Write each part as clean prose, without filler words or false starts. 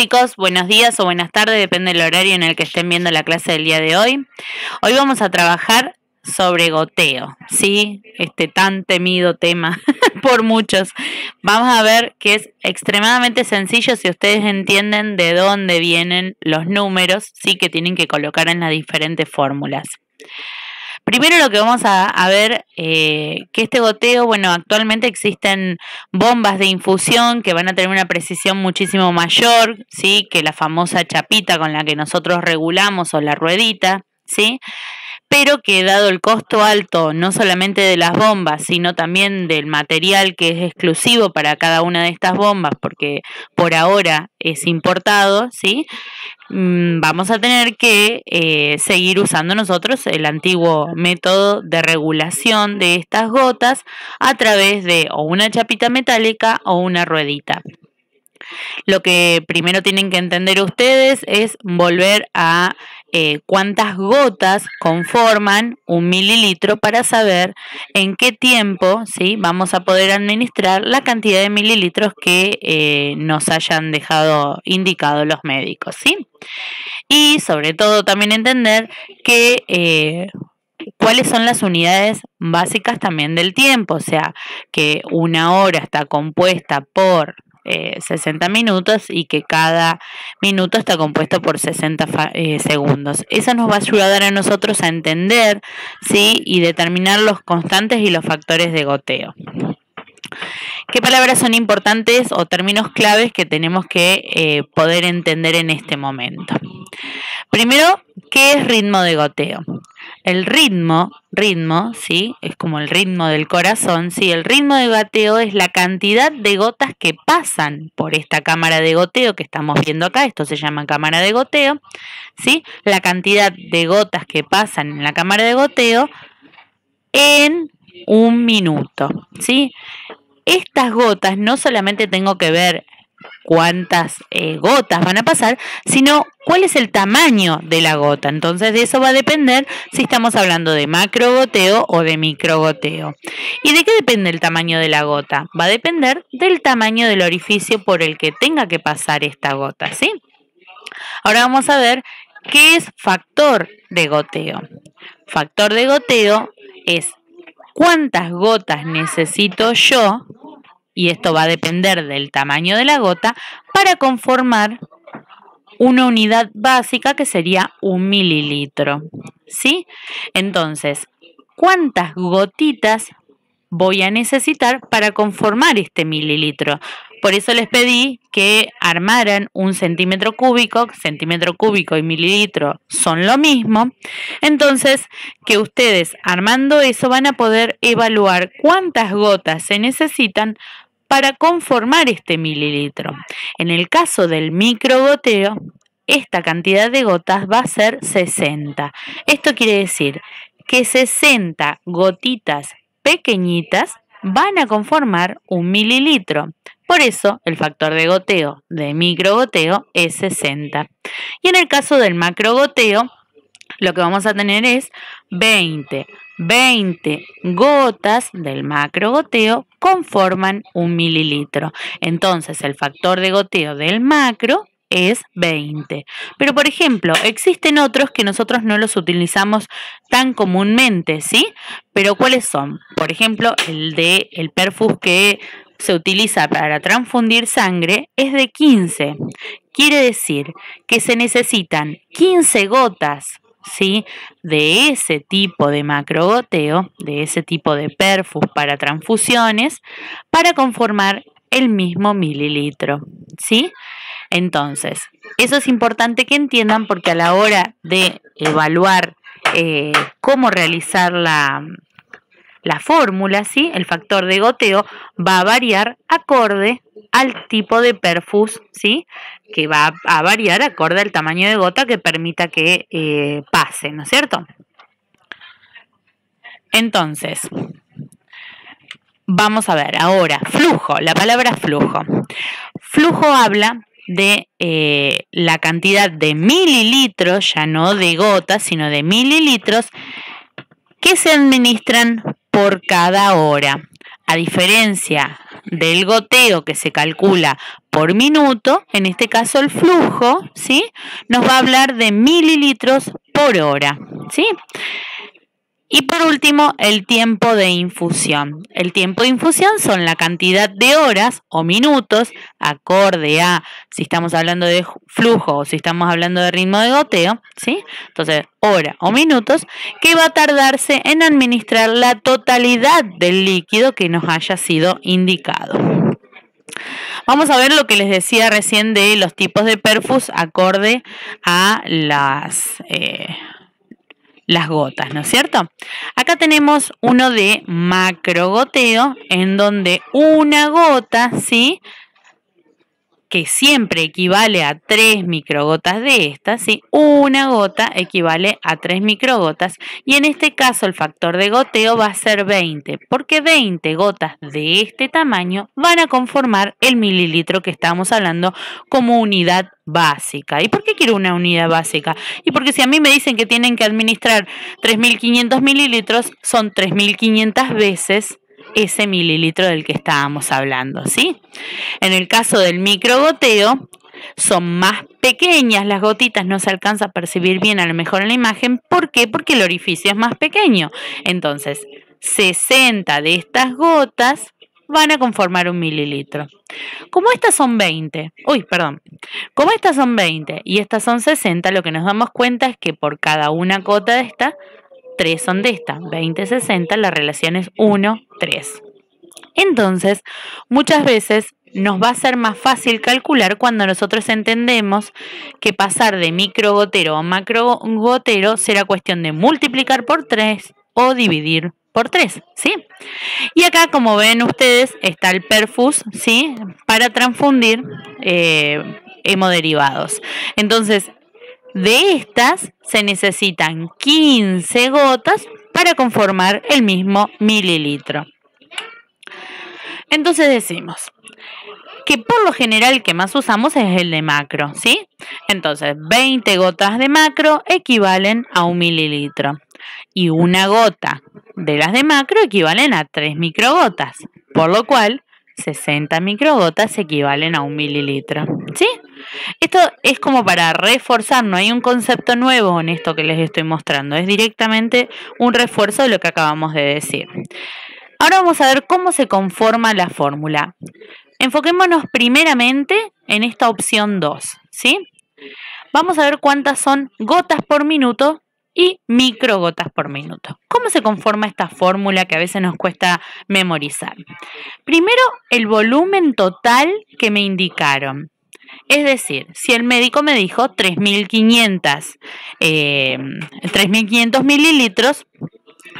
chicos, buenos días o buenas tardes, depende del horario en el que estén viendo la clase del día de hoy. Hoy vamos a trabajar sobre goteo, ¿sí? Este tan temido tema por muchos. Vamos a ver que es extremadamente sencillo si ustedes entienden de dónde vienen los números, ¿sí? Que tienen que colocar en las diferentes fórmulas. Primero lo que vamos a ver, que este goteo, bueno, actualmente existen bombas de infusión que van a tener una precisión muchísimo mayor, ¿sí? Que la famosa chapita con la que nosotros regulamos o la ruedita, ¿sí? Pero que dado el costo alto, no solamente de las bombas, sino también del material que es exclusivo para cada una de estas bombas, porque por ahora es importado, ¿sí? Vamos a tener que seguir usando nosotros el antiguo método de regulación de estas gotas a través de o una chapita metálica o una ruedita. Lo que primero tienen que entender ustedes es volver a cuántas gotas conforman un mililitro para saber en qué tiempo, ¿sí? Vamos a poder administrar la cantidad de mililitros que nos hayan dejado indicado los médicos, ¿sí? Y sobre todo también entender que cuáles son las unidades básicas también del tiempo, o sea, que una hora está compuesta por 60 minutos y que cada minuto está compuesto por 60 segundos. Eso nos va a ayudar a nosotros a entender, ¿sí? Y determinar los constantes y los factores de goteo. ¿Qué palabras son importantes o términos claves que tenemos que poder entender en este momento? Primero, ¿qué es ritmo de goteo? El ritmo, ¿sí? Es como el ritmo del corazón, ¿sí? El ritmo de goteo es la cantidad de gotas que pasan por esta cámara de goteo que estamos viendo acá, esto se llama cámara de goteo, ¿sí? La cantidad de gotas que pasan en la cámara de goteo en un minuto, ¿sí? Estas gotas no solamente tengo que ver cuántas gotas van a pasar, sino cuál es el tamaño de la gota. Entonces de eso va a depender si estamos hablando de macrogoteo o de microgoteo. ¿Y de qué depende el tamaño de la gota? Va a depender del tamaño del orificio por el que tenga que pasar esta gota, ¿sí? Ahora vamos a ver qué es factor de goteo. Factor de goteo es cuántas gotas necesito yo, y esto va a depender del tamaño de la gota, para conformar una unidad básica que sería un mililitro, ¿sí? Entonces, ¿cuántas gotitas voy a necesitar para conformar este mililitro? Por eso les pedí que armaran un centímetro cúbico y mililitro son lo mismo. Entonces, que ustedes armando eso van a poder evaluar cuántas gotas se necesitan para conformar este mililitro. En el caso del microgoteo, esta cantidad de gotas va a ser 60. Esto quiere decir que 60 gotitas pequeñitas van a conformar un mililitro. Por eso el factor de goteo de microgoteo es 60. Y en el caso del macrogoteo, lo que vamos a tener es 20 gotas del macrogoteo conforman un mililitro. Entonces el factor de goteo del macro es 20. Pero por ejemplo, existen otros que nosotros no los utilizamos tan comúnmente, ¿sí? Pero ¿cuáles son? Por ejemplo, el perfus que se utiliza para transfundir sangre es de 15. Quiere decir que se necesitan 15 gotas, ¿sí? De ese tipo de macrogoteo, de ese tipo de perfus para transfusiones, para conformar el mismo mililitro, ¿sí? Entonces, eso es importante que entiendan porque a la hora de evaluar cómo realizar la fórmula, ¿sí? El factor de goteo va a variar acorde al tipo de perfus, ¿sí? Que va a variar acorde al tamaño de gota que permita que pase, ¿no es cierto? Entonces, vamos a ver ahora, flujo, la palabra flujo. Flujo habla de la cantidad de mililitros, ya no de gotas, sino de mililitros, que se administran por cada hora. A diferencia del goteo que se calcula por minuto, en este caso el flujo, ¿sí? Nos va a hablar de mililitros por hora, ¿sí? Y por último, el tiempo de infusión. El tiempo de infusión son la cantidad de horas o minutos, acorde a si estamos hablando de flujo o si estamos hablando de ritmo de goteo, ¿sí? Entonces, hora o minutos, que va a tardarse en administrar la totalidad del líquido que nos haya sido indicado. Vamos a ver lo que les decía recién de los tipos de perfus acorde a las gotas, ¿no es cierto? Acá tenemos uno de macrogoteo, en donde una gota, ¿sí?, que siempre equivale a 3 microgotas de estas, ¿sí? Una gota equivale a 3 microgotas, y en este caso el factor de goteo va a ser 20, porque 20 gotas de este tamaño van a conformar el mililitro que estamos hablando como unidad básica. ¿Y por qué quiero una unidad básica? Y porque si a mí me dicen que tienen que administrar 3.500 mililitros, son 3.500 veces ese mililitro del que estábamos hablando, ¿sí? En el caso del microgoteo, son más pequeñas las gotitas, no se alcanza a percibir bien a lo mejor en la imagen. ¿Por qué? Porque el orificio es más pequeño. Entonces, 60 de estas gotas van a conformar un mililitro. Como estas son 20 y estas son 60, lo que nos damos cuenta es que por cada una gota de esta, 3 son de esta, 20, 60, la relación es 1, 3. Entonces, muchas veces nos va a ser más fácil calcular cuando nosotros entendemos que pasar de microgotero a macrogotero será cuestión de multiplicar por 3 o dividir por 3, ¿sí? Y acá, como ven ustedes, está el perfus, ¿sí?, para transfundir hemoderivados. Entonces, de estas se necesitan 15 gotas para conformar el mismo mililitro. Entonces decimos que por lo general el que más usamos es el de macro, ¿sí? Entonces 20 gotas de macro equivalen a 1 mililitro y una gota de las de macro equivalen a 3 microgotas, por lo cual 60 microgotas equivalen a 1 mililitro, ¿sí? Esto es como para reforzar, no hay un concepto nuevo en esto que les estoy mostrando, es directamente un refuerzo de lo que acabamos de decir. Ahora vamos a ver cómo se conforma la fórmula. Enfoquémonos primeramente en esta opción 2, ¿sí? Vamos a ver cuántas son gotas por minuto y microgotas por minuto. ¿Cómo se conforma esta fórmula que a veces nos cuesta memorizar? Primero, el volumen total que me indicaron. Es decir, si el médico me dijo 3.500 mililitros,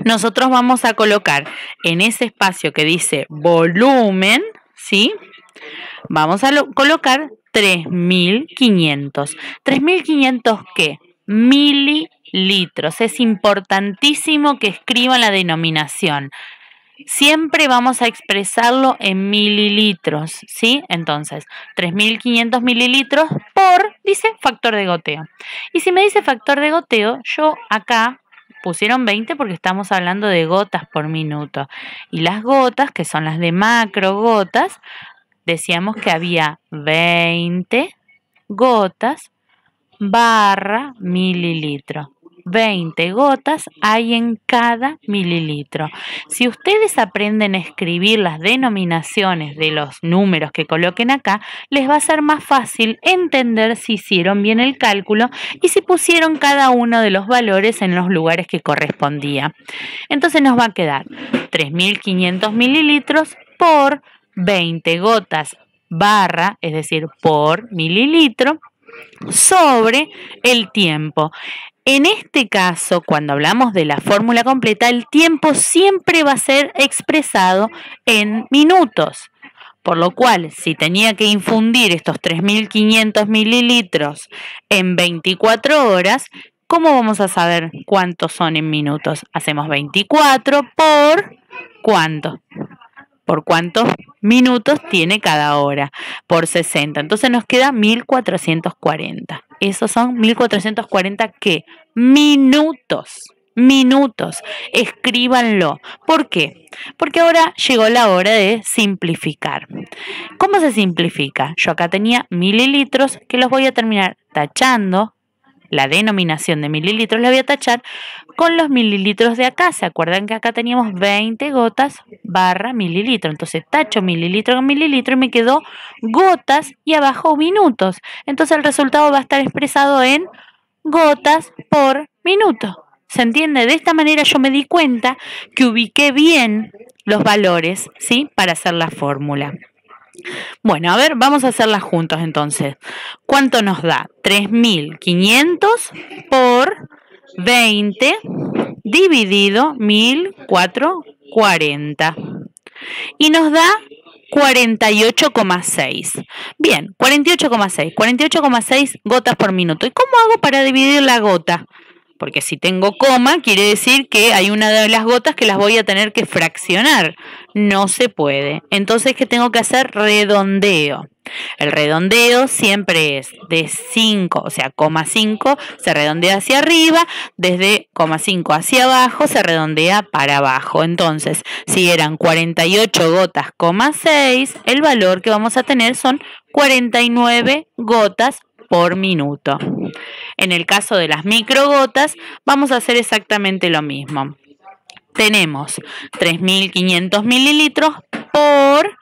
nosotros vamos a colocar en ese espacio que dice volumen, ¿sí?, vamos a colocar 3.500. ¿3.500 qué? Mililitros. Es importantísimo que escriban la denominación. Siempre vamos a expresarlo en mililitros, ¿sí? Entonces, 3.500 mililitros por, dice, factor de goteo. Y si me dice factor de goteo, yo acá pusieron 20 porque estamos hablando de gotas por minuto. Y las gotas, que son las de macrogotas, decíamos que había 20 gotas barra mililitro. 20 gotas hay en cada mililitro. Si ustedes aprenden a escribir las denominaciones de los números que coloquen acá, les va a ser más fácil entender si hicieron bien el cálculo y si pusieron cada uno de los valores en los lugares que correspondía. Entonces nos va a quedar 3.500 mililitros por 20 gotas barra, es decir, por mililitro, sobre el tiempo. En este caso, cuando hablamos de la fórmula completa, el tiempo siempre va a ser expresado en minutos. Por lo cual, si tenía que infundir estos 3.500 mililitros en 24 horas, ¿cómo vamos a saber cuántos son en minutos? Hacemos 24 por ¿cuánto? Por cuántos minutos tiene cada hora, por 60. Entonces nos queda 1.440. Esos son 1.440 ¿qué? Minutos. minutos. Escríbanlo. ¿Por qué? Porque ahora llegó la hora de simplificar. ¿Cómo se simplifica? Yo acá tenía mililitros que los voy a terminar tachando. La denominación de mililitros la voy a tachar con los mililitros de acá. ¿Se acuerdan que acá teníamos 20 gotas barra mililitro? Entonces tacho mililitro con mililitro y me quedó gotas y abajo minutos. Entonces el resultado va a estar expresado en gotas por minuto. ¿Se entiende? De esta manera yo me di cuenta que ubiqué bien los valores, ¿sí? Para hacer la fórmula. Bueno, a ver, vamos a hacerlas juntos entonces. ¿Cuánto nos da? 3.500 por 20 dividido 1.440. Y nos da 48,6. Bien, 48,6 gotas por minuto. ¿Y cómo hago para dividir la gota? Porque si tengo coma, quiere decir que hay una de las gotas que las voy a tener que fraccionar. No se puede. Entonces, ¿qué tengo que hacer? Redondeo. El redondeo siempre es de 5, o sea, 0,5 se redondea hacia arriba, desde 0,5 hacia abajo se redondea para abajo. Entonces, si eran 48 gotas, 6, el valor que vamos a tener son 49 gotas por minuto. En el caso de las microgotas, vamos a hacer exactamente lo mismo. Tenemos 3.500 mililitros por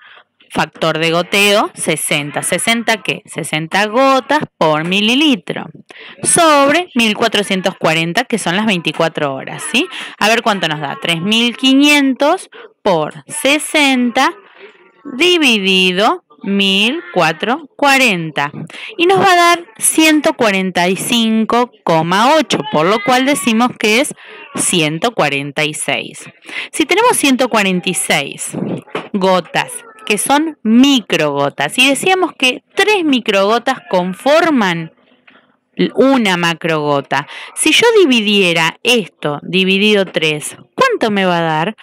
factor de goteo 60. ¿60 qué? 60 gotas por mililitro. Sobre 1.440, que son las 24 horas, ¿sí? A ver cuánto nos da. 3.500 por 60 dividido 1.440 y nos va a dar 145,8, por lo cual decimos que es 146. Si tenemos 146 gotas que son microgotas y decíamos que 3 microgotas conforman una macrogota, si yo dividiera esto dividido 3, ¿cuánto me va a dar?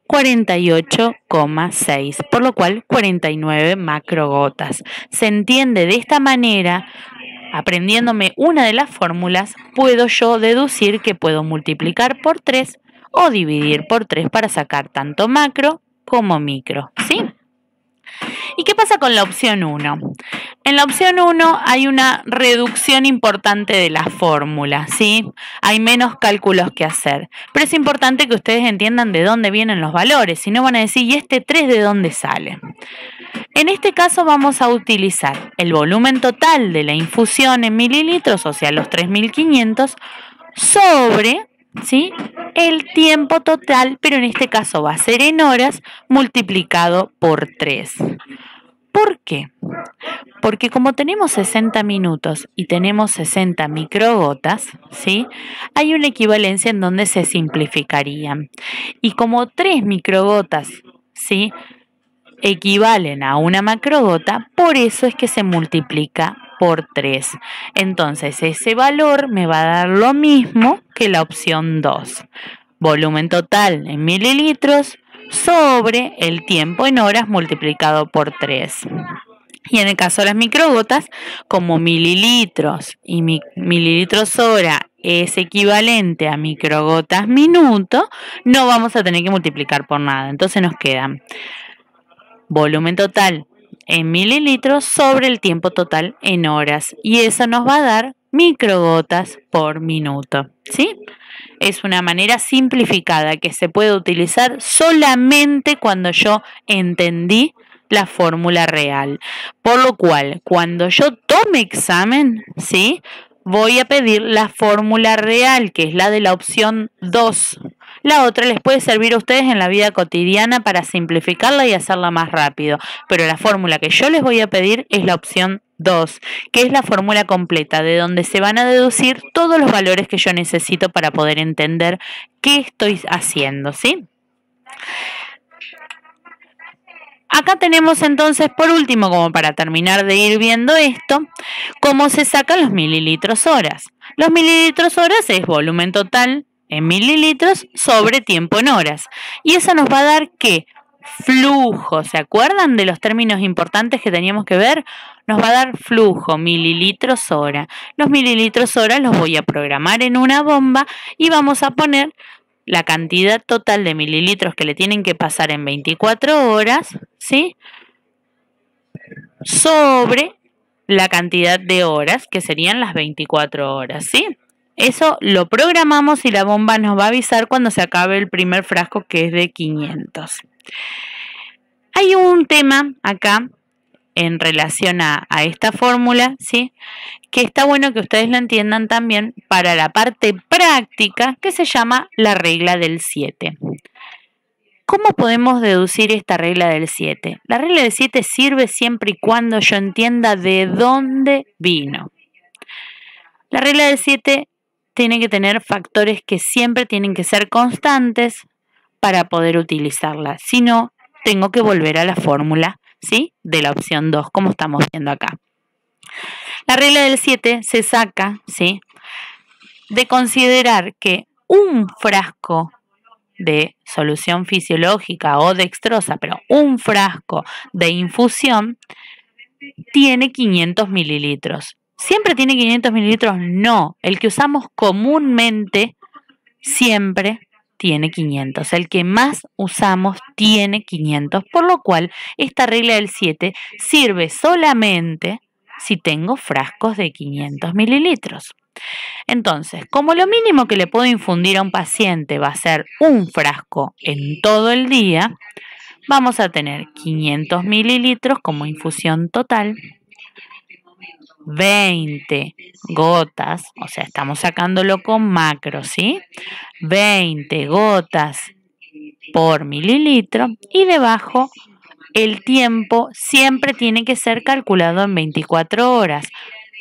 48,6, por lo cual 49 macrogotas. Se entiende de esta manera, aprendiéndome una de las fórmulas, puedo yo deducir que puedo multiplicar por 3 o dividir por 3 para sacar tanto macro como micro, ¿sí? ¿Y qué pasa con la opción 1? En la opción 1 hay una reducción importante de la fórmula, ¿sí? Hay menos cálculos que hacer, pero es importante que ustedes entiendan de dónde vienen los valores, si no van a decir, ¿y este 3 de dónde sale? En este caso vamos a utilizar el volumen total de la infusión en mililitros, o sea, los 3.500, sobre, ¿sí?, el tiempo total, pero en este caso va a ser en horas, multiplicado por 3. ¿Por qué? Porque como tenemos 60 minutos y tenemos 60 microgotas, ¿sí?, hay una equivalencia en donde se simplificarían. Y como 3 microgotas, ¿sí?, equivalen a una macrogota, por eso es que se multiplica por 3. Entonces ese valor me va a dar lo mismo que la opción 2. Volumen total en mililitros sobre el tiempo en horas multiplicado por 3. Y en el caso de las microgotas, como mililitros y mililitros hora es equivalente a microgotas minuto, no vamos a tener que multiplicar por nada. Entonces nos quedan volumen total en mililitros sobre el tiempo total en horas. Y eso nos va a dar microgotas por minuto, ¿sí? Es una manera simplificada que se puede utilizar solamente cuando yo entendí la fórmula real. Por lo cual, cuando yo tome examen, ¿sí?, voy a pedir la fórmula real, que es la de la opción 2. La otra les puede servir a ustedes en la vida cotidiana para simplificarla y hacerla más rápido. Pero la fórmula que yo les voy a pedir es la opción 2, que es la fórmula completa, de donde se van a deducir todos los valores que yo necesito para poder entender qué estoy haciendo, ¿sí? Acá tenemos entonces, por último, como para terminar de ir viendo esto, cómo se sacan los mililitros horas. Los mililitros horas es volumen total en mililitros sobre tiempo en horas. Y eso nos va a dar que flujo. ¿Se acuerdan de los términos importantes que teníamos que ver? Nos va a dar flujo, mililitros hora. Los mililitros hora los voy a programar en una bomba y vamos a poner la cantidad total de mililitros que le tienen que pasar en 24 horas, ¿sí? Sobre la cantidad de horas, que serían las 24 horas, ¿sí? Eso lo programamos y la bomba nos va a avisar cuando se acabe el primer frasco, que es de 500. Hay un tema acá en relación a esta fórmula, ¿sí? Que está bueno que ustedes lo entiendan también para la parte práctica, que se llama la regla del 7. ¿Cómo podemos deducir esta regla del 7? La regla del 7 sirve siempre y cuando yo entienda de dónde vino. La regla del 7 tiene que tener factores que siempre tienen que ser constantes para poder utilizarla. Si no, tengo que volver a la fórmula, ¿sí? De la opción 2, como estamos viendo acá. La regla del 7 se saca, ¿sí? De considerar que un frasco de solución fisiológica o dextrosa, pero un frasco de infusión tiene 500 mililitros. ¿Siempre tiene 500 mililitros? No. El que usamos comúnmente siempre tiene 500. El que más usamos tiene 500. Por lo cual, esta regla del 7 sirve solamente si tengo frascos de 500 mililitros. Entonces, como lo mínimo que le puedo infundir a un paciente va a ser un frasco en todo el día, vamos a tener 500 mililitros como infusión total, 20 gotas, o sea, estamos sacándolo con macro, ¿sí? 20 gotas por mililitro y debajo el tiempo siempre tiene que ser calculado en 24 horas.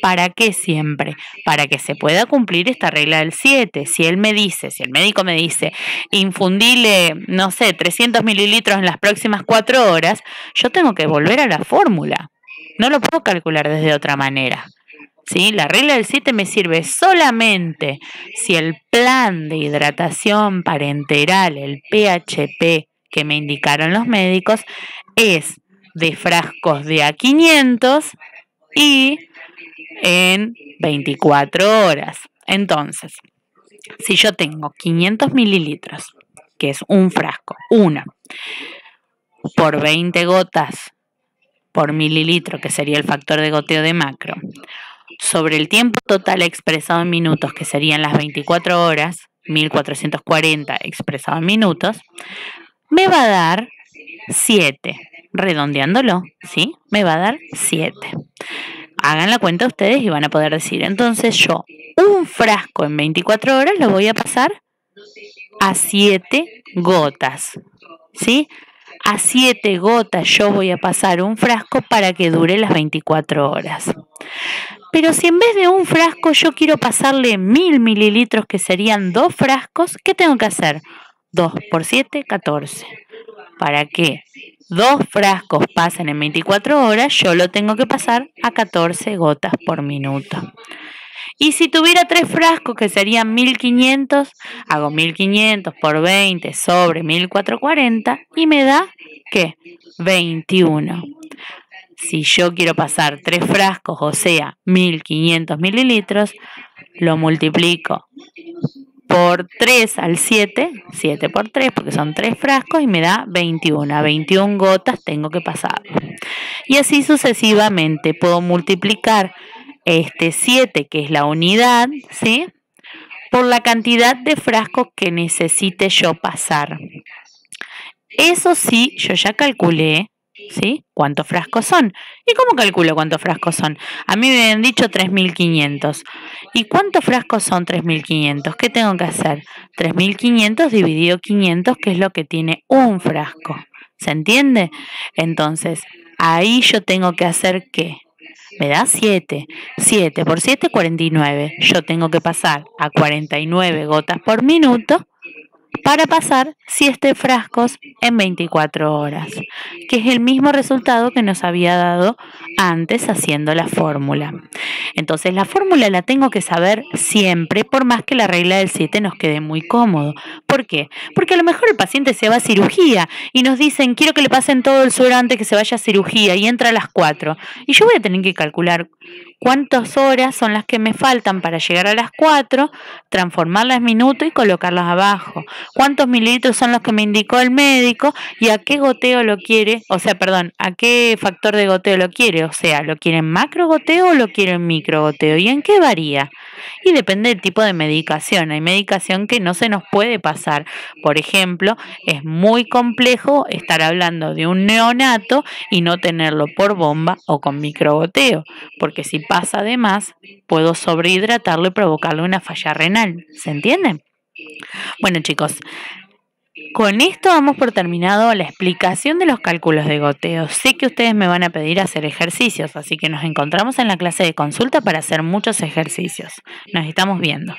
¿Para qué siempre? Para que se pueda cumplir esta regla del 7. Si el médico me dice, infundile, no sé, 300 mililitros en las próximas 4 horas, yo tengo que volver a la fórmula. No lo puedo calcular desde otra manera. ¿Sí? La regla del 7 me sirve solamente si el plan de hidratación parenteral, el PHP que me indicaron los médicos, es de frascos de a 500 y en 24 horas. Entonces, si yo tengo 500 mililitros, que es un frasco, una, por 20 gotas por mililitro, que sería el factor de goteo de macro, sobre el tiempo total expresado en minutos, que serían las 24 horas, 1440 expresado en minutos, me va a dar 7. Redondeándolo, ¿sí? Me va a dar 7. Hagan la cuenta ustedes y van a poder decir, entonces yo un frasco en 24 horas lo voy a pasar a 7 gotas, ¿sí? A 7 gotas yo voy a pasar un frasco para que dure las 24 horas. Pero si en vez de un frasco yo quiero pasarle 1000 mililitros, que serían 2 frascos, ¿qué tengo que hacer? 2 por 7, 14. Para que 2 frascos pasen en 24 horas, yo lo tengo que pasar a 14 gotas por minuto. Y si tuviera 3 frascos, que serían 1500, hago 1500 por 20 sobre 1440 y me da, ¿qué? 21. Si yo quiero pasar 3 frascos, o sea, 1500 mililitros, lo multiplico por 3 al 7, 7 por 3, porque son 3 frascos, y me da 21. A 21 gotas tengo que pasar. Y así sucesivamente puedo multiplicar este 7, que es la unidad, ¿sí?, por la cantidad de frascos que necesite yo pasar. Eso sí, yo ya calculé, ¿sí?, cuántos frascos son. ¿Y cómo calculo cuántos frascos son? A mí me habían dicho 3500. ¿Y cuántos frascos son 3500? ¿Qué tengo que hacer? 3500 dividido 500, que es lo que tiene un frasco. ¿Se entiende? Entonces, ahí yo tengo que hacer ¿qué? Me da 7. 7 por 7, 49. Yo tengo que pasar a 49 gotas por minuto para pasar 7 frascos en 24 horas, que es el mismo resultado que nos había dado antes haciendo la fórmula. Entonces la fórmula la tengo que saber siempre, por más que la regla del 7 nos quede muy cómodo, ¿Por qué? Porque a lo mejor el paciente se va a cirugía y nos dicen, quiero que le pasen todo el suero antes que se vaya a cirugía y entra a las 4. Y yo voy a tener que calcular cuántas horas son las que me faltan para llegar a las 4, transformarlas en minutos y colocarlas abajo. Cuántos mililitros son los que me indicó el médico y a qué goteo lo quiere, a qué factor de goteo lo quiere. O sea, ¿lo quiere en macro goteo o lo quiere en micro goteo? ¿Y en qué varía? Y depende del tipo de medicación. Hay medicación que no se nos puede pasar. Por ejemplo, es muy complejo estar hablando de un neonato y no tenerlo por bomba o con microgoteo, porque si pasa de más, puedo sobrehidratarlo y provocarle una falla renal. ¿Se entiende? Bueno, chicos, con esto damos por terminado la explicación de los cálculos de goteo. Sé que ustedes me van a pedir hacer ejercicios, así que nos encontramos en la clase de consulta para hacer muchos ejercicios. Nos estamos viendo.